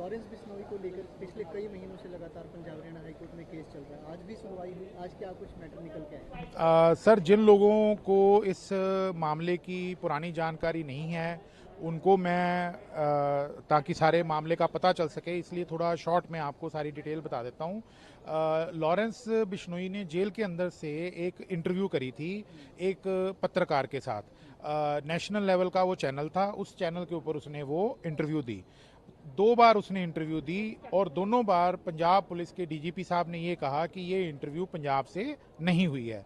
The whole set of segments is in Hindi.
लॉरेंस बिश्नोई को लेकर पिछले कई महीनों से लगातार पंजाब हरियाणा हाईकोर्ट में केस चल रहा है। आज भी सुनवाई हुई, आज क्या कुछ मैटर निकल के आया? सर, जिन लोगों को इस मामले की पुरानी जानकारी नहीं है उनको मैं ताकि सारे मामले का पता चल सके इसलिए थोड़ा शॉर्ट में आपको सारी डिटेल बता देता हूँ। लॉरेंस बिश्नोई ने जेल के अंदर से एक इंटरव्यू करी थी एक पत्रकार के साथ। नेशनल लेवल का वो चैनल था, उस चैनल के ऊपर उसने वो इंटरव्यू दी। 2 बार उसने इंटरव्यू दी और दोनों बार पंजाब पुलिस के डीजीपी साहब ने ये कहा कि ये इंटरव्यू पंजाब से नहीं हुई है।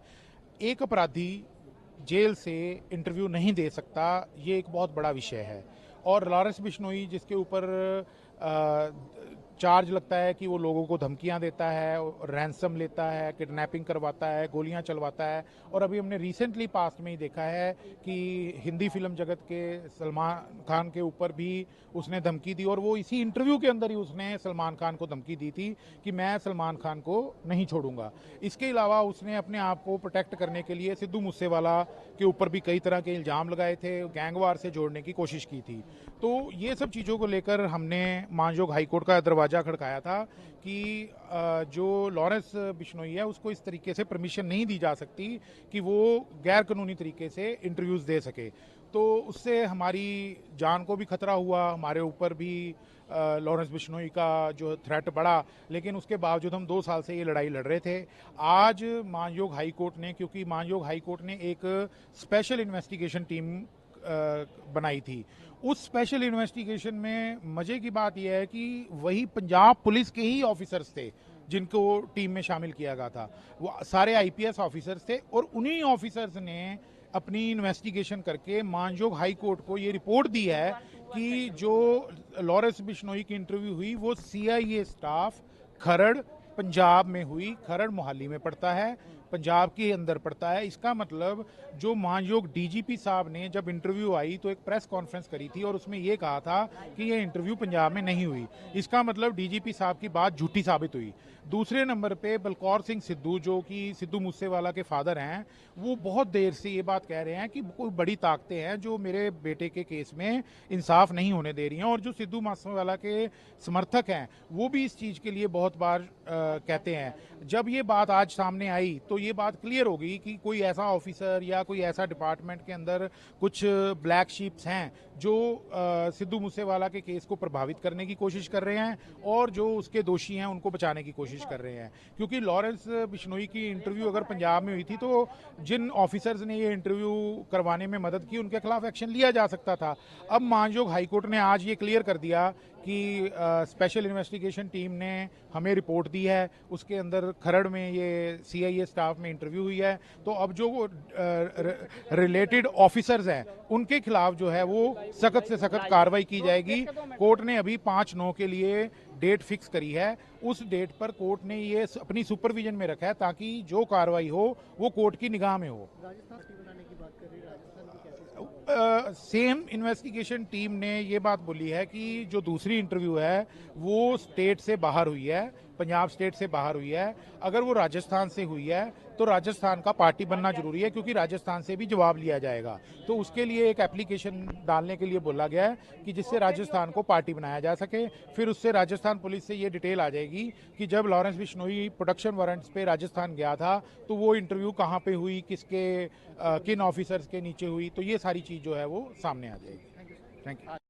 एक अपराधी जेल से इंटरव्यू नहीं दे सकता, ये एक बहुत बड़ा विषय है। और लॉरेंस बिश्नोई जिसके ऊपर चार्ज लगता है कि वो लोगों को धमकियां देता है, रैंसम लेता है, किडनैपिंग करवाता है, गोलियां चलवाता है। और अभी हमने रिसेंटली पास्ट में ही देखा है कि हिंदी फिल्म जगत के सलमान खान के ऊपर भी उसने धमकी दी और वो इसी इंटरव्यू के अंदर ही उसने सलमान खान को धमकी दी थी कि मैं सलमान खान को नहीं छोड़ूंगा। इसके अलावा उसने अपने आप को प्रोटेक्ट करने के लिए सिद्धू मूसेवाला के ऊपर भी कई तरह के इल्ज़ाम लगाए थे, गैंगवार से जोड़ने की कोशिश की थी। तो ये सब चीज़ों को लेकर हमने मानजोग हाईकोर्ट का दरवाजा खड़काया था कि जो लॉरेंस बिश्नोई है उसको इस तरीके से परमिशन नहीं दी जा सकती कि वो गैर कानूनी तरीके से इंटरव्यूज़ दे सके। तो उससे हमारी जान को भी खतरा हुआ, हमारे ऊपर भी लॉरेंस बिश्नोई का जो थ्रेट बढ़ा, लेकिन उसके बावजूद हम 2 साल से ये लड़ाई लड़ रहे थे। आज मानयोग हाई कोर्ट ने, क्योंकि मानयोग हाई कोर्ट ने एक स्पेशल इन्वेस्टिगेशन टीम बनाई थी, उस स्पेशल इन्वेस्टिगेशन में मजे की बात यह है कि वही पंजाब पुलिस के ही ऑफिसर्स थे जिनको टीम में शामिल किया गया था। वो सारे आईपीएस ऑफिसर्स थे और उन्हीं ऑफिसर्स ने अपनी इन्वेस्टिगेशन करके मानयोग हाई कोर्ट को ये रिपोर्ट दी है कि जो लॉरेंस बिश्नोई की इंटरव्यू हुई वो सीआईए स्टाफ खरड़ पंजाब में हुई। खरड़ मोहाली में पड़ता है, पंजाब के अंदर पड़ता है। इसका मतलब जो मानयोग डीजीपी साहब ने जब इंटरव्यू आई तो एक प्रेस कॉन्फ्रेंस करी थी और उसमें ये कहा था कि ये इंटरव्यू पंजाब में नहीं हुई। इसका मतलब डीजीपी साहब की बात झूठी साबित हुई। दूसरे नंबर पे बलकौर सिंह सिद्धू, जो कि सिद्धू मूसेवाला के फादर हैं, वो बहुत देर से ये बात कह रहे हैं कि कोई बड़ी ताकतें हैं जो मेरे बेटे के केस में इंसाफ नहीं होने दे रही हैं। और जो सिद्धू मूसेवाला के समर्थक हैं वो भी इस चीज़ के लिए बहुत बार कहते हैं। जब ये बात आज सामने आई तो ये बात क्लियर हो गई कि कोई ऐसा ऑफिसर या कोई ऐसा डिपार्टमेंट के अंदर कुछ ब्लैक शीप्स हैं जो सिद्धू मूसेवाला के केस को प्रभावित करने की कोशिश कर रहे हैं और जो उसके दोषी हैं उनको बचाने की कोशिश कर रहे हैं। क्योंकि लॉरेंस बिश्नोई की इंटरव्यू अगर पंजाब में हुई थी तो जिन ऑफिसर्स ने ये इंटरव्यू करवाने में मदद की उनके खिलाफ एक्शन लिया जा सकता था। अब मानयोग हाईकोर्ट ने आज ये क्लियर कर दिया कि स्पेशल इन्वेस्टिगेशन टीम ने हमें रिपोर्ट दी है, उसके अंदर खरड़ में ये सीआईए स्टाफ में इंटरव्यू हुई है। तो अब जो रिलेटेड ऑफिसर्स हैं उनके खिलाफ जो है वो सख्त से सख्त कार्रवाई की जाएगी। कोर्ट ने अभी 5/9 के लिए डेट फिक्स करी है। उस डेट पर कोर्ट ने ये अपनी सुपरविजन में रखा है ताकि जो कार्रवाई हो वो कोर्ट की निगाह में हो। सेम इन्वेस्टिगेशन टीम ने ये बात बोली है कि जो दूसरी इंटरव्यू है वो स्टेट से बाहर हुई है, पंजाब स्टेट से बाहर हुई है। अगर वो राजस्थान से हुई है तो राजस्थान का पार्टी बनना जरूरी है क्योंकि राजस्थान से भी जवाब लिया जाएगा। तो उसके लिए एक एप्लीकेशन डालने के लिए बोला गया है कि जिससे राजस्थान को पार्टी बनाया जा सके। फिर उससे राजस्थान पुलिस से ये डिटेल आ जाएगी कि जब लॉरेंस बिश्नोई प्रोडक्शन वारंट्स पे राजस्थान गया था तो वो इंटरव्यू कहाँ पे हुई, किसके किन ऑफिसर्स के नीचे हुई। तो ये सारी चीज़ जो है वो सामने आ जाएगी। Thank you.